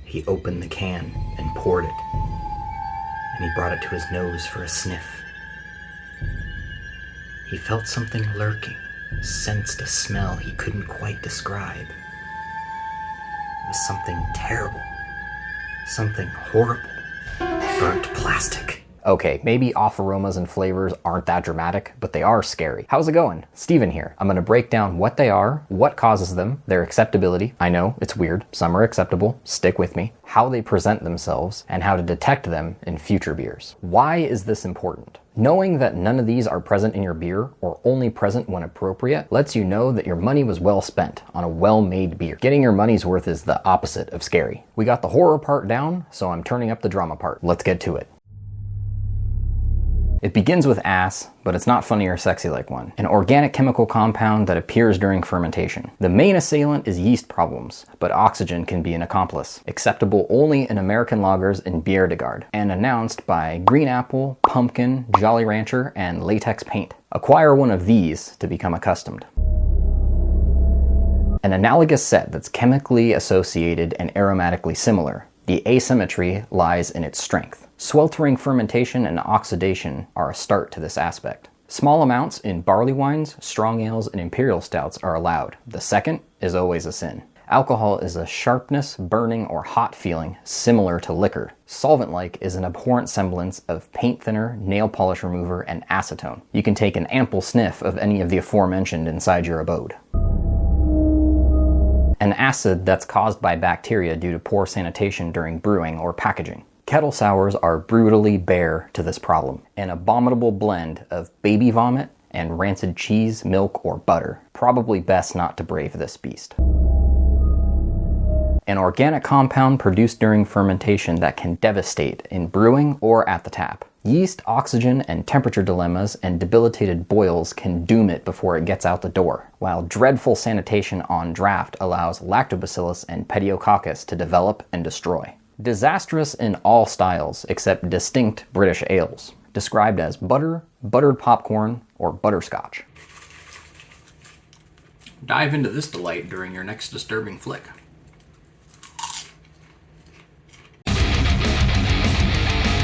He opened the can and poured it, and he brought it to his nose for a sniff. He felt something lurking, sensed a smell he couldn't quite describe. It was something terrible, something horrible. Burnt plastic. Okay, maybe off aromas and flavors aren't that dramatic, but they are scary. How's it going? Steven here. I'm gonna break down what they are, what causes them, their acceptability. I know, it's weird. Some are acceptable. Stick with me. How they present themselves, and how to detect them in future beers. Why is this important? Knowing that none of these are present in your beer, or only present when appropriate, lets you know that your money was well spent on a well-made beer. Getting your money's worth is the opposite of scary. We got the horror part down, so I'm turning up the drama part. Let's get to it. It begins with ass, but it's not funny or sexy like one. An organic chemical compound that appears during fermentation. The main assailant is yeast problems, but oxygen can be an accomplice. Acceptable only in American lagers and Bière de Garde, and announced by Green Apple, Pumpkin, Jolly Rancher, and Latex Paint. Acquire one of these to become accustomed. An analogous set that's chemically associated and aromatically similar. The asymmetry lies in its strength. Sweltering fermentation and oxidation are a start to this aspect. Small amounts in barley wines, strong ales, and imperial stouts are allowed. The second is always a sin. Alcohol is a sharpness, burning, or hot feeling similar to liquor. Solvent-like is an abhorrent semblance of paint thinner, nail polish remover, and acetone. You can take an ample sniff of any of the aforementioned inside your abode. An acid that's caused by bacteria due to poor sanitation during brewing or packaging. Kettle sours are brutally bare to this problem. An abominable blend of baby vomit and rancid cheese, milk, or butter. Probably best not to brave this beast. An organic compound produced during fermentation that can devastate in brewing or at the tap. Yeast, oxygen, and temperature dilemmas and debilitated boils can doom it before it gets out the door, while dreadful sanitation on draft allows lactobacillus and pediococcus to develop and destroy. Disastrous in all styles except distinct British ales, described as butter, buttered popcorn, or butterscotch. Dive into this delight during your next disturbing flick.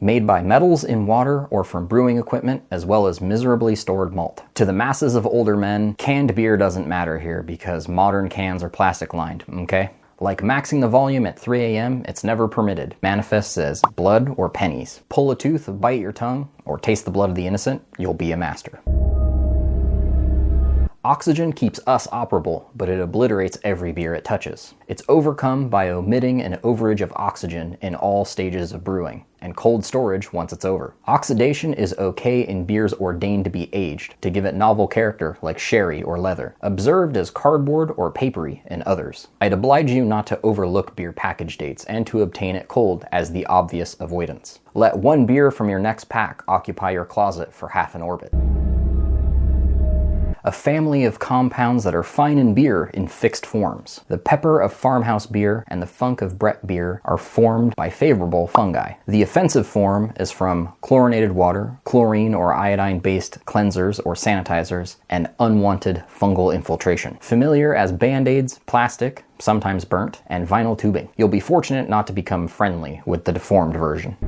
Made by metals in water or from brewing equipment, as well as miserably stored malt. To the masses of older men, canned beer doesn't matter here because modern cans are plastic lined, okay? Like maxing the volume at 3 a.m., it's never permitted. Manifests as blood or pennies. Pull a tooth, bite your tongue, or taste the blood of the innocent, you'll be a master. Oxygen keeps us operable, but it obliterates every beer it touches. It's overcome by omitting an overage of oxygen in all stages of brewing, and cold storage once it's over. Oxidation is okay in beers ordained to be aged, to give it novel character like sherry or leather, observed as cardboard or papery in others. I'd oblige you not to overlook beer package dates and to obtain it cold as the obvious avoidance. Let one beer from your next pack occupy your closet for half an orbit. A family of compounds that are fine in beer in fixed forms. The pepper of farmhouse beer and the funk of Brett beer are formed by favorable fungi. The offensive form is from chlorinated water, chlorine or iodine-based cleansers or sanitizers, and unwanted fungal infiltration. Familiar as band-aids, plastic, sometimes burnt, and vinyl tubing. You'll be fortunate not to become friendly with the deformed version.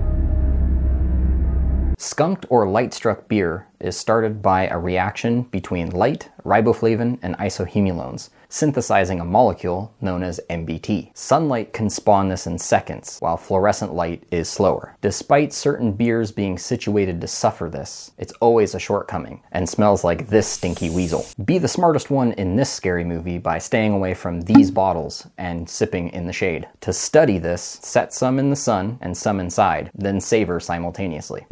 Skunked or light-struck beer is started by a reaction between light, riboflavin, and isohumulones, synthesizing a molecule known as MBT. Sunlight can spawn this in seconds, while fluorescent light is slower. Despite certain beers being situated to suffer this, it's always a shortcoming, and smells like this stinky weasel. Be the smartest one in this scary movie by staying away from these bottles and sipping in the shade. To study this, set some in the sun and some inside, then savor simultaneously.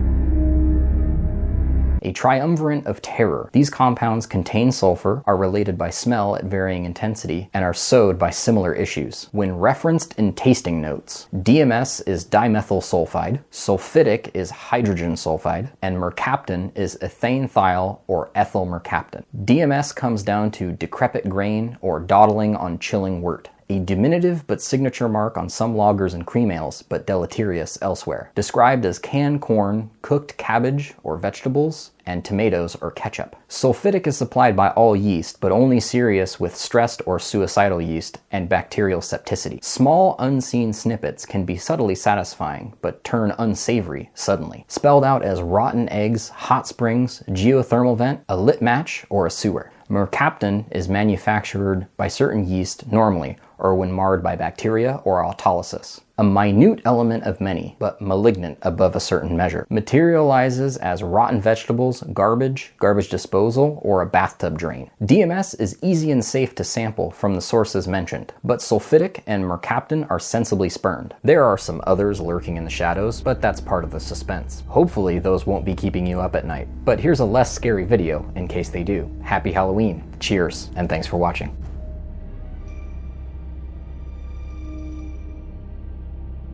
A triumvirate of terror. These compounds contain sulfur, are related by smell at varying intensity, and are sowed by similar issues. When referenced in tasting notes, DMS is dimethyl sulfide, sulfitic is hydrogen sulfide, and mercaptan is ethanethiol or ethyl mercaptan. DMS comes down to decrepit grain or dawdling on chilling wort. a diminutive but signature mark on some lagers and cream ales, but deleterious elsewhere. Described as canned corn, cooked cabbage or vegetables, and tomatoes or ketchup. Sulfitic is supplied by all yeast, but only serious with stressed or suicidal yeast and bacterial septicity. Small unseen snippets can be subtly satisfying, but turn unsavory suddenly. Spelled out as rotten eggs, hot springs, geothermal vent, a lit match, or a sewer. Mercaptan is manufactured by certain yeast normally, or when marred by bacteria or autolysis. A minute element of many, but malignant above a certain measure. Materializes as rotten vegetables, garbage disposal, or a bathtub drain. DMS is easy and safe to sample from the sources mentioned, but sulfitic and mercaptan are sensibly spurned. There are some others lurking in the shadows, but that's part of the suspense. Hopefully those won't be keeping you up at night, but here's a less scary video in case they do. Happy Halloween, cheers, and thanks for watching.